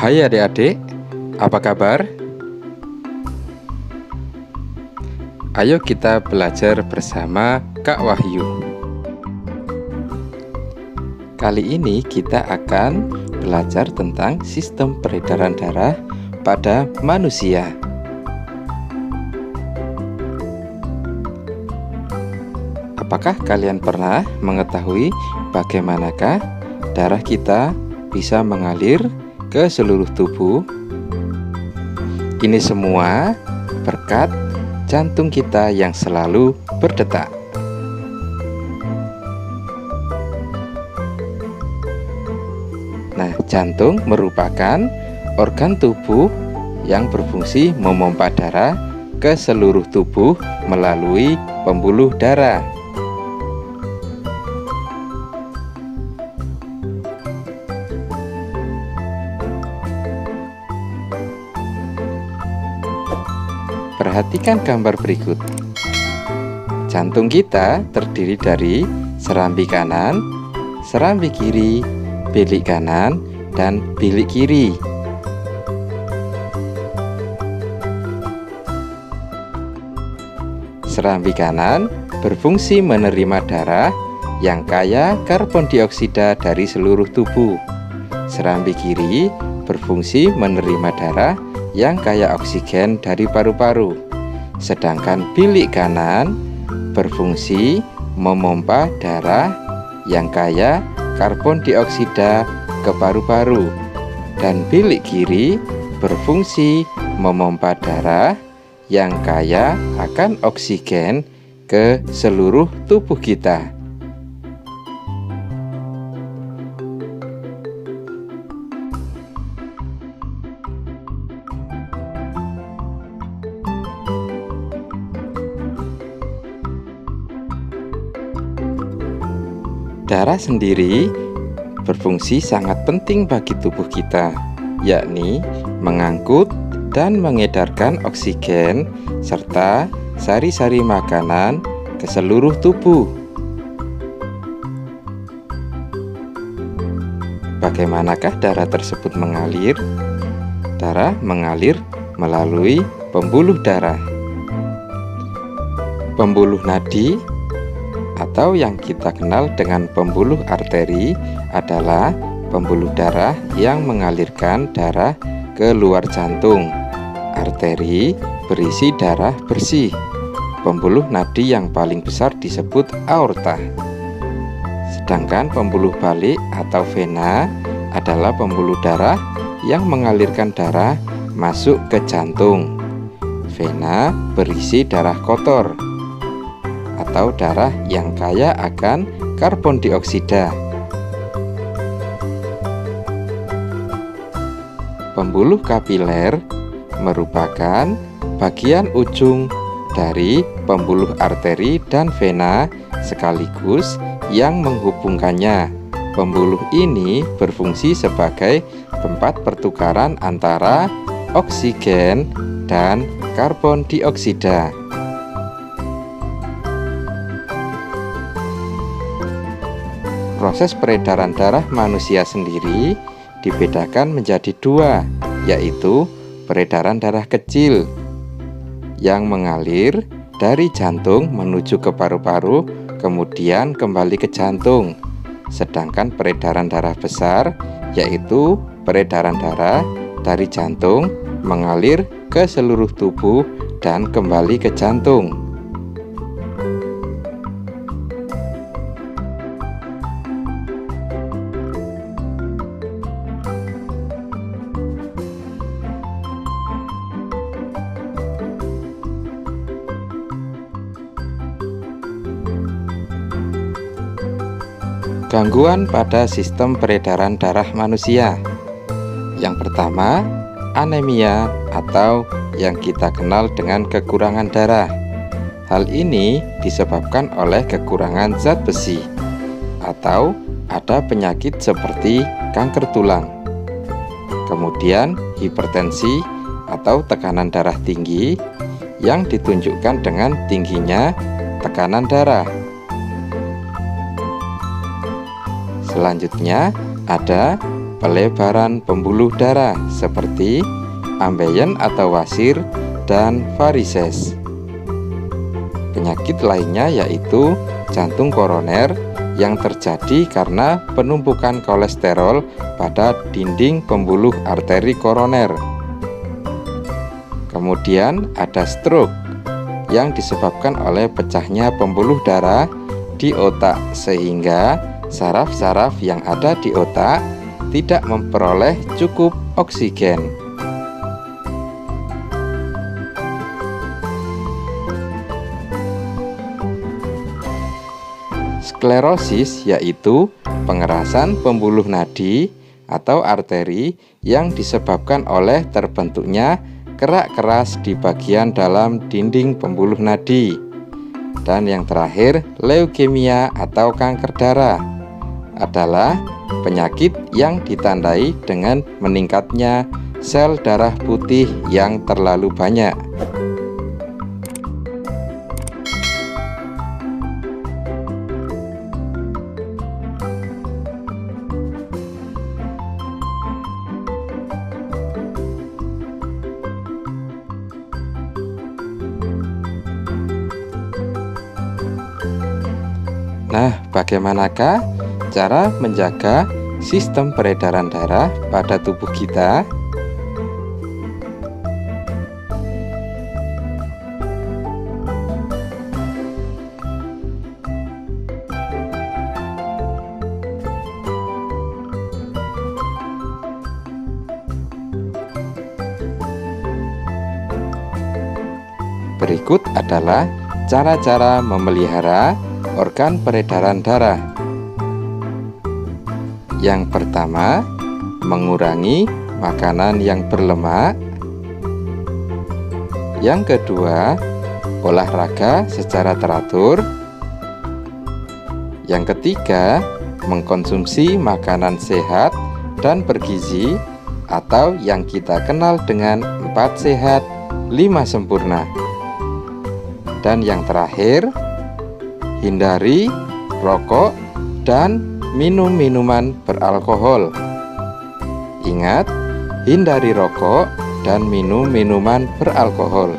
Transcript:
Hai adik-adik, apa kabar? Ayo kita belajar bersama Kak Wahyu. Kali ini kita akan belajar tentang sistem peredaran darah pada manusia. Apakah kalian pernah mengetahui bagaimanakah darah kita bisa mengalir ke seluruh tubuh? Ini semua berkat jantung kita yang selalu berdetak. Nah, jantung merupakan organ tubuh yang berfungsi memompa darah ke seluruh tubuh melalui pembuluh darah. Perhatikan gambar berikut. Jantung kita terdiri dari serambi kanan, serambi kiri, bilik kanan, dan bilik kiri. Serambi kanan berfungsi menerima darah yang kaya karbon dioksida dari seluruh tubuh. Serambi kiri berfungsi menerima darah yang kaya oksigen dari paru-paru. Sedangkan bilik kanan berfungsi memompa darah yang kaya karbon dioksida ke paru-paru. Dan bilik kiri berfungsi memompa darah yang kaya akan oksigen ke seluruh tubuh kita. Darah sendiri berfungsi sangat penting bagi tubuh kita, yakni mengangkut dan mengedarkan oksigen serta sari-sari makanan ke seluruh tubuh. Bagaimanakah darah tersebut mengalir? Darah mengalir melalui pembuluh darah. Pembuluh nadi atau yang kita kenal dengan pembuluh arteri adalah pembuluh darah yang mengalirkan darah ke luar jantung. Arteri berisi darah bersih. Pembuluh nadi yang paling besar disebut aorta. Sedangkan pembuluh balik atau vena adalah pembuluh darah yang mengalirkan darah masuk ke jantung. Vena berisi darah kotor atau darah yang kaya akan karbon dioksida. Pembuluh kapiler merupakan bagian ujung dari pembuluh arteri dan vena sekaligus yang menghubungkannya. Pembuluh ini berfungsi sebagai tempat pertukaran antara oksigen dan karbon dioksida. Proses peredaran darah manusia sendiri dibedakan menjadi dua, yaitu peredaran darah kecil yang mengalir dari jantung menuju ke paru-paru, kemudian kembali ke jantung. Sedangkan peredaran darah besar, yaitu peredaran darah dari jantung mengalir ke seluruh tubuh dan kembali ke jantung. Gangguan pada sistem peredaran darah manusia. Yang pertama, anemia atau yang kita kenal dengan kekurangan darah. Hal ini disebabkan oleh kekurangan zat besi atau ada penyakit seperti kanker tulang. Kemudian hipertensi atau tekanan darah tinggi yang ditunjukkan dengan tingginya tekanan darah. Selanjutnya ada pelebaran pembuluh darah seperti ambeien atau wasir dan varises. Penyakit lainnya yaitu jantung koroner yang terjadi karena penumpukan kolesterol pada dinding pembuluh arteri koroner. Kemudian ada stroke yang disebabkan oleh pecahnya pembuluh darah di otak sehingga saraf-saraf yang ada di otak tidak memperoleh cukup oksigen. Sklerosis yaitu pengerasan pembuluh nadi atau arteri yang disebabkan oleh terbentuknya kerak keras di bagian dalam dinding pembuluh nadi. Dan yang terakhir, leukemia atau kanker darah adalah penyakit yang ditandai dengan meningkatnya sel darah putih yang terlalu banyak. Nah, bagaimanakah cara menjaga sistem peredaran darah pada tubuh kita? Berikut adalah cara-cara memelihara organ peredaran darah. Yang pertama, mengurangi makanan yang berlemak. Yang kedua, olahraga secara teratur. Yang ketiga, mengkonsumsi makanan sehat dan bergizi atau yang kita kenal dengan 4 sehat, 5 sempurna. Dan yang terakhir, hindari rokok dan minum minuman beralkohol. Ingat, hindari rokok dan minum minuman beralkohol.